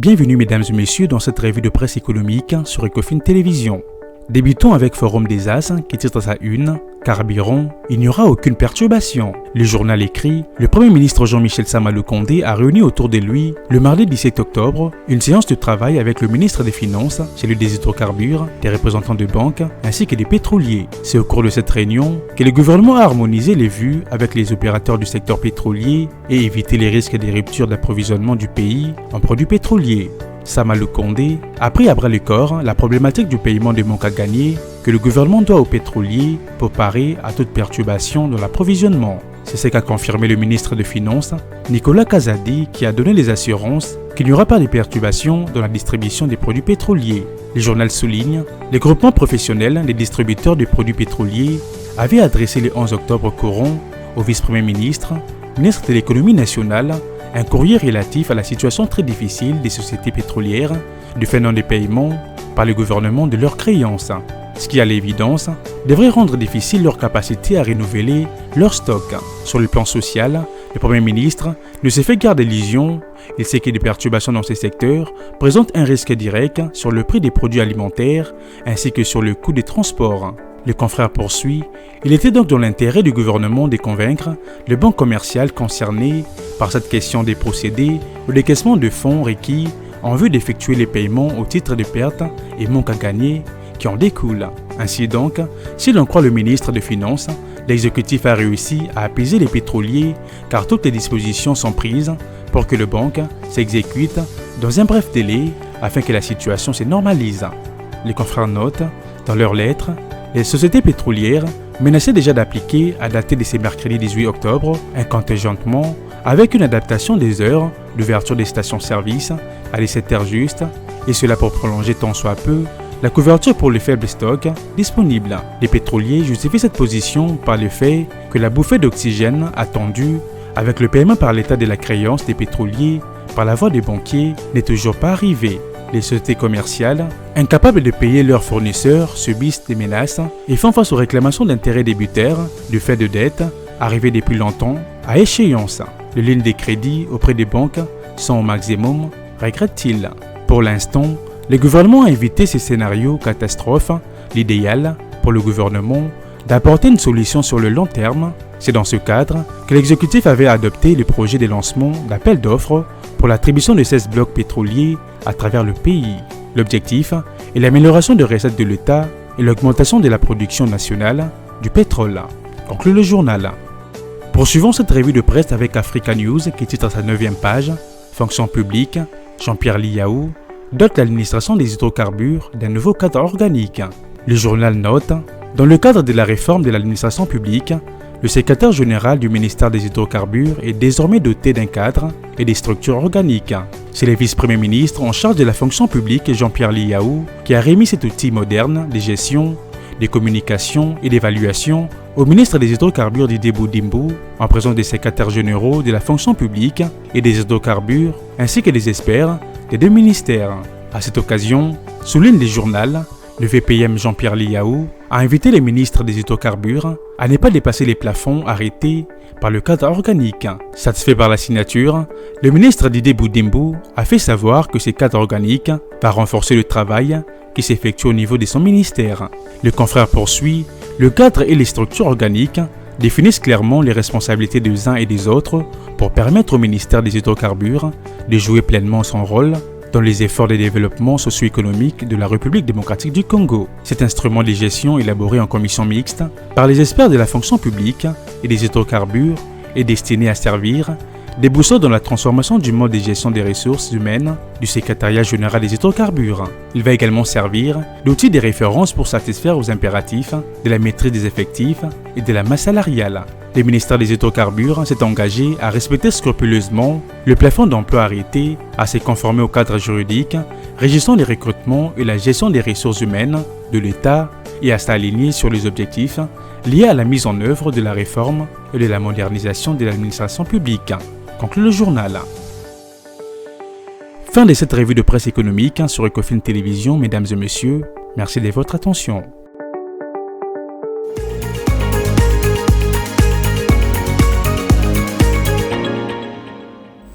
Bienvenue mesdames et messieurs dans cette revue de presse économique sur Ecofin Télévision. Débutons avec Forum des As qui titre à sa une « Carburant, il n'y aura aucune perturbation ». Le journal écrit « Le Premier ministre Jean-Michel Sama Lukonde a réuni autour de lui, le mardi 17 octobre, une séance de travail avec le ministre des Finances, celui des hydrocarbures, des représentants de banques ainsi que des pétroliers. C'est au cours de cette réunion que le gouvernement a harmonisé les vues avec les opérateurs du secteur pétrolier et évité les risques des ruptures d'approvisionnement du pays en produits pétroliers. Sama Lukonde a pris à bras le corps la problématique du paiement des manques à gagner que le gouvernement doit aux pétroliers pour parer à toute perturbation dans l'approvisionnement. C'est ce qu'a confirmé le ministre des Finances, Nicolas Kazadi, qui a donné les assurances qu'il n'y aura pas de perturbations dans la distribution des produits pétroliers. Le journal souligne, les groupements professionnels des distributeurs de produits pétroliers avaient adressé le 11 octobre courant au vice-premier ministre, ministre de l'économie nationale, un courrier relatif à la situation très difficile des sociétés pétrolières du fait non des paiements par le gouvernement de leurs créances, ce qui à l'évidence devrait rendre difficile leur capacité à renouveler leur stock. Sur le plan social, le Premier ministre ne s'est fait guère d'illusions. Il sait que des perturbations dans ces secteurs présentent un risque direct sur le prix des produits alimentaires ainsi que sur le coût des transports. Le confrère poursuit, il était donc dans l'intérêt du gouvernement de convaincre les banques commerciales concernées par cette question des procédés ou décaissement de fonds requis en vue d'effectuer les paiements au titre de pertes et manques à gagner qui en découlent. Ainsi donc, si l'on croit le ministre des Finances, l'exécutif a réussi à apaiser les pétroliers car toutes les dispositions sont prises pour que les banques s'exécutent dans un bref délai afin que la situation se normalise. Les confrères notent, dans leurs lettres, les sociétés pétrolières menaçaient déjà d'appliquer, à dater de ce mercredi 18 octobre, un contingentement avec une adaptation des heures d'ouverture des stations-service à 17h juste, et cela pour prolonger tant soit peu la couverture pour les faibles stocks disponibles. Les pétroliers justifient cette position par le fait que la bouffée d'oxygène attendue avec le paiement par l'État de la créance des pétroliers par la voie des banquiers n'est toujours pas arrivée. Les sociétés commerciales, incapables de payer leurs fournisseurs, subissent des menaces et font face aux réclamations d'intérêts débuteurs du fait de dettes arrivées depuis longtemps à échéance. Les lignes de crédit auprès des banques sont au maximum, regrette-t-il. Pour l'instant, le gouvernement a évité ces scénarios catastrophes. L'idéal pour le gouvernement d'apporter une solution sur le long terme. C'est dans ce cadre que l'exécutif avait adopté le projet de lancement d'appel d'offres pour l'attribution de 16 blocs pétroliers à travers le pays. L'objectif est l'amélioration des recettes de l'État et l'augmentation de la production nationale du pétrole. Conclut le journal. Poursuivons cette revue de presse avec Africa News qui titre à sa 9e page « Fonction publique, Jean-Pierre Liaou dote l'administration des hydrocarbures d'un nouveau cadre organique ». Le journal note « Dans le cadre de la réforme de l'administration publique, le secrétaire général du ministère des hydrocarbures est désormais doté d'un cadre et des structures organiques. C'est le vice-premier ministre en charge de la fonction publique Jean-Pierre Liaou qui a remis cet outil moderne de gestion, de communication et d'évaluation au ministre des hydrocarbures Didier Boudimbo en présence des secrétaires généraux de la fonction publique et des hydrocarbures ainsi que des experts des deux ministères. À cette occasion, souligne le journal, le VPM Jean-Pierre Liaou a invité les ministres des hydrocarbures à ne pas dépasser les plafonds arrêtés par le cadre organique. Satisfait par la signature, le ministre Didier Boudimbo a fait savoir que ce cadre organique va renforcer le travail qui s'effectue au niveau de son ministère. Le confrère poursuit, le cadre et les structures organiques définissent clairement les responsabilités des uns et des autres pour permettre au ministère des hydrocarbures de jouer pleinement son rôle dans les efforts de développement socio-économique de la République démocratique du Congo. Cet instrument de gestion élaboré en commission mixte par les experts de la fonction publique et des hydrocarbures est destiné à servir des boussoles dans la transformation du mode de gestion des ressources humaines du secrétariat général des hydrocarbures. Il va également servir d'outil de référence pour satisfaire aux impératifs de la maîtrise des effectifs et de la masse salariale. Le ministère des hydrocarbures s'est engagé à respecter scrupuleusement le plafond d'emploi arrêté, à se conformer au cadre juridique régissant les recrutements et la gestion des ressources humaines de l'État et à s'aligner sur les objectifs liés à la mise en œuvre de la réforme et de la modernisation de l'administration publique. Conclut le journal. Fin de cette revue de presse économique sur Ecofin Télévision, mesdames et messieurs. Merci de votre attention.